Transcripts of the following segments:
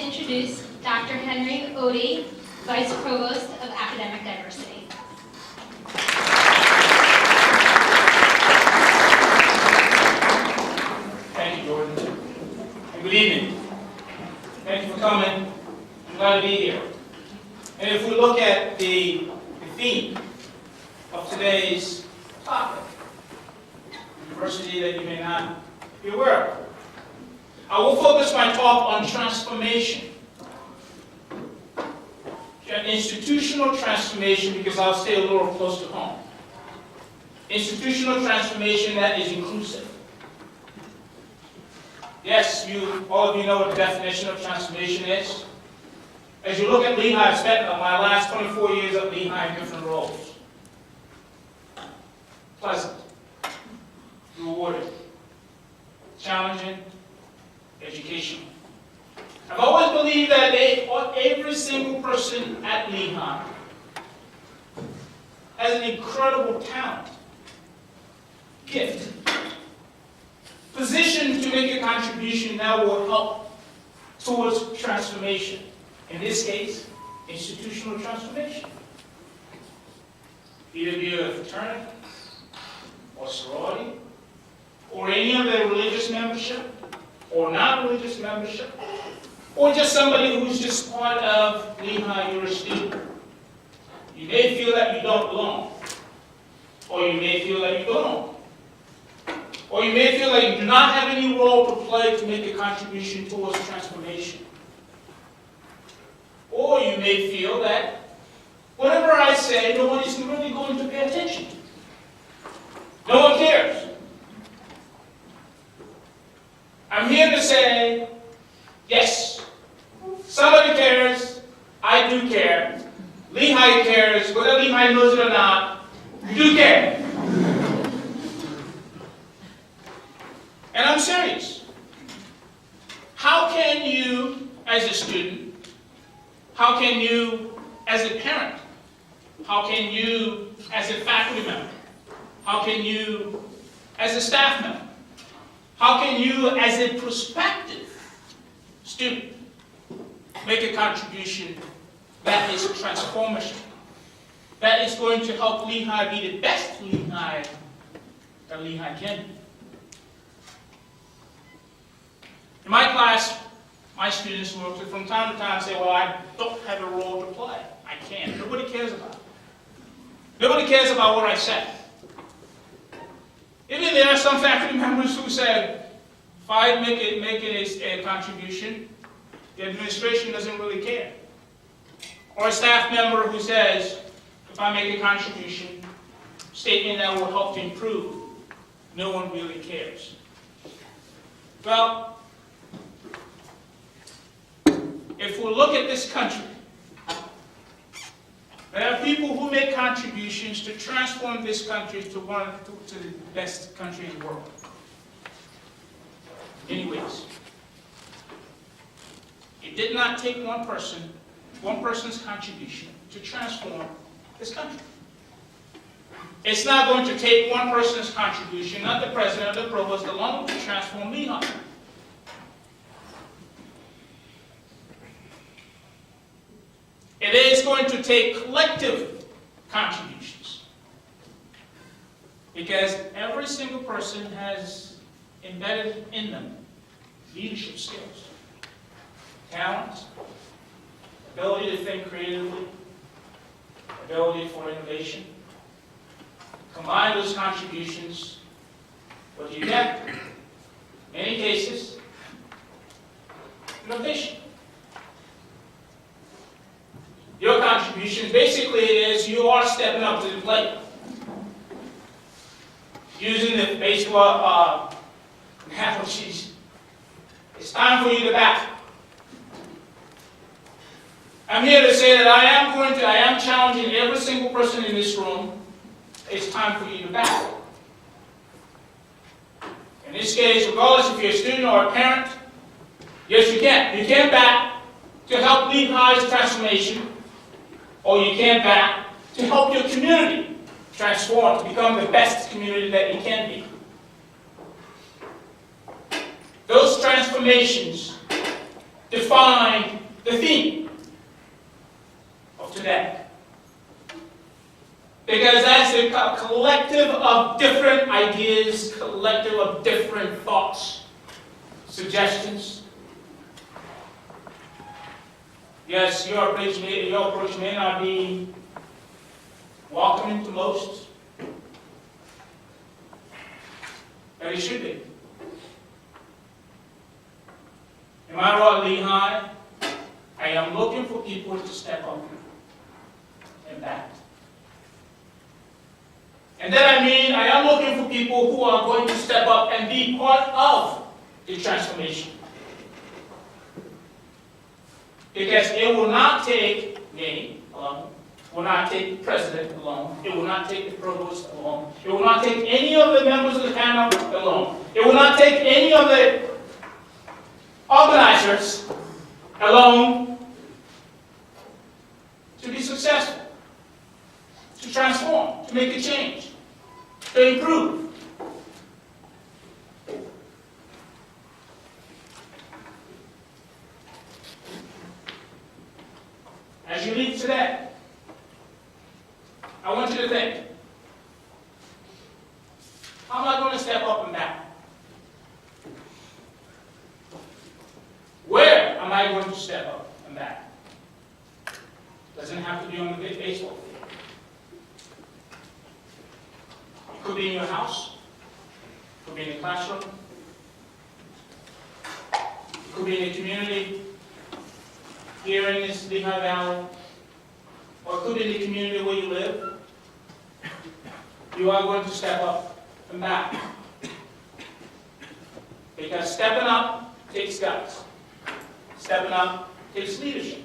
introduce Dr. Henry Odie, Vice Provost of Academic Diversity. Thank you, Jordan. And good evening. Thank you for coming. I'm glad to be here. And if we look at the theme of today's topic, diversity that you may not be aware of, I will focus my talk on transformation. Institutional transformation, because I'll stay a little close to home. Institutional transformation that is inclusive. Yes, all of you know what the definition of transformation is. As you look at Lehigh, I've spent my last 24 years at Lehigh in different roles. Pleasant, rewarding, challenging, educational. I've always believed that every single person at Lehigh has an incredible talent, gift, position to make a contribution that will help towards transformation. In this case, institutional transformation. Either be a fraternity, or sorority, or any other religious membership, or non-religious membership, or just somebody who's just part of Lehigh, you're a student. You may feel that you don't belong, or you may feel that you belong, or you may feel like you do not have any role to play to make a contribution towards transformation. Or you may feel that whatever I say, no one is really going to pay attention to. No one cares. I'm here to say, yes, somebody cares, I do care, Lehigh cares, whether Lehigh knows it or not, you do care. And I'm serious. How can you, as a student, how can you, as a parent, how can you, as a faculty member, how can you, as a staff member, how can you, as a prospective student, make a contribution that is transformational, that is going to help Lehigh be the best Lehigh that Lehigh can be? In my class, my students will from time to time say, well, I don't have a role to play. I can't. Nobody cares about it. Nobody cares about what I said. Even there are some faculty members who said, if I make it a contribution, the administration doesn't really care. Or a staff member who says, if I make a contribution, statement that will help to improve, no one really cares. Well, if we look at this country, there are people who make contributions to transform this country to the best country in the world. Anyways, it did not take one person's contribution to transform this country. It's not going to take one person's contribution, not the president or the provost alone, to transform Lehigh. It is going to take collective contributions, because every single person has embedded in them leadership skills, talent, ability to think creatively, ability for innovation. Combine those contributions, what do you get? In many cases, innovation. Your contribution basically is you are stepping up to the plate. Using the baseball analogies, it's time for you to bat. I'm here to say that I am challenging every single person in this room. It's time for you to bat. In this case, regardless if you're a student or a parent, yes, you can. You can bat to help Lehigh's transformation, or you can bat to help your community transform, to become the best community that you can be. Those transformations define the theme of today. Because that's a collective of different ideas, collective of different thoughts, suggestions. Yes, your approach may not be welcoming to most, but it should be. In my role at Lehigh, I am looking for people to step up and back. And then I am looking for people who are going to step up and be part of the transformation. Because it will not take me alone, it will not take the president alone, it will not take the provost alone, it will not take any of the members of the panel alone, it will not take any of the organizers alone to be successful, to transform, to make a change, to improve. As you leave today, I want you to think, how am I going to step up and back? Where am I going to step up and back? Doesn't have to be on the baseball field. It could be in your house. It could be in the classroom. It could be in the community here in this Lehigh Valley. Or it could be in the community where you live. You are going to step up and back. Because stepping up takes guts. Stepping up takes leadership.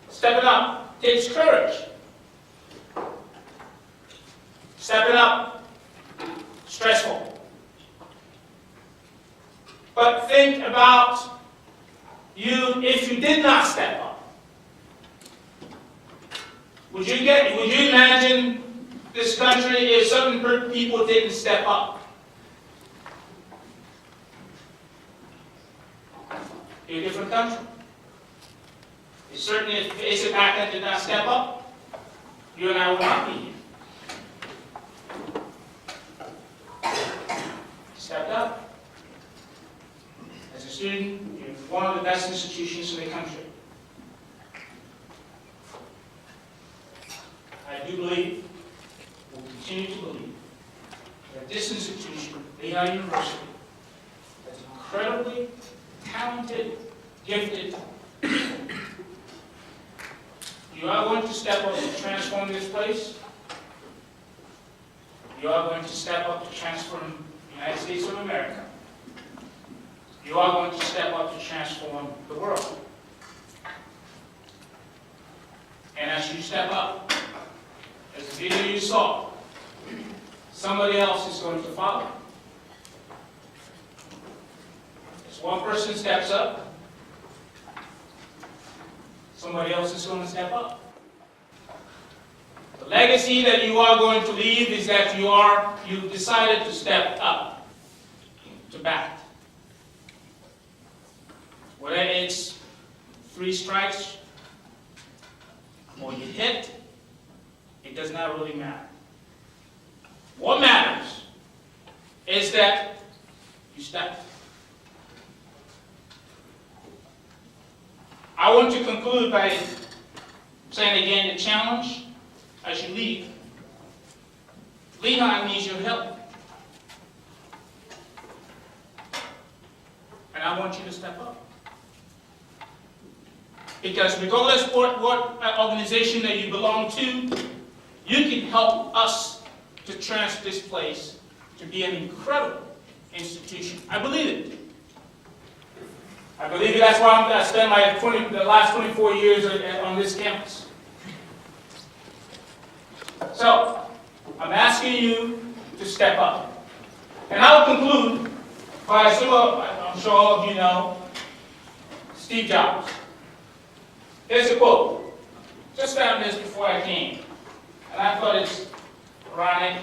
Stepping up takes courage. Stepping up, stressful. But think about you if you did not step up. Would you imagine this country if certain people didn't step up? Be a different country. Certainly, if Asa Packard did not step up, you and I would not be here. Stepped up. As a student, you're one of the best institutions in the country. I do believe, will continue to believe, that this institution, Lehigh University, has incredibly talented, gifted people. You are going to step up to transform this place. You are going to step up to transform the United States of America. You are going to step up to transform the world. And as you step up, as the video you saw, somebody else is going to follow. As one person steps up, somebody else is going to step up. The legacy that you are going to leave is that you decided to step up, to bat. Whether it's 3 strikes or you hit, it does not really matter. What matters is that you stepped. I want to conclude by saying again the challenge as you leave. Lehigh needs your help. And I want you to step up. Because regardless of what organization that you belong to, you can help us to transform this place to be an incredible institution. I believe it. I believe it. That's why I spent the last 24 years on this campus. So, I'm asking you to step up. And I'll conclude by, I'm sure all of you know, Steve Jobs. Here's a quote. Just found this before I came. And I thought it's ironic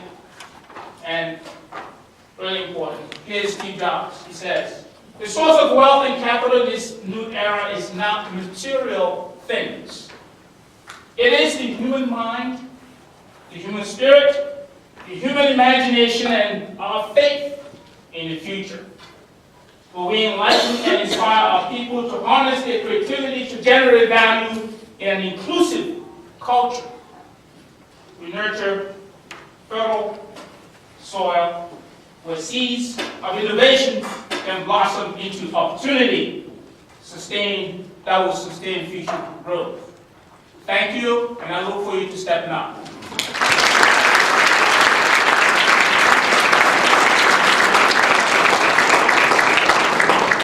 and really important. Here's Steve Jobs. He says, The source of wealth and capital in this new era is not material things. It is the human mind, the human spirit, the human imagination, and our faith in the future. Will we enlighten and inspire our people to harness their creativity to generate value in an inclusive culture? We nurture fertile soil where seeds of innovation can blossom into opportunity that will sustain future growth. Thank you, and I look for you to step up.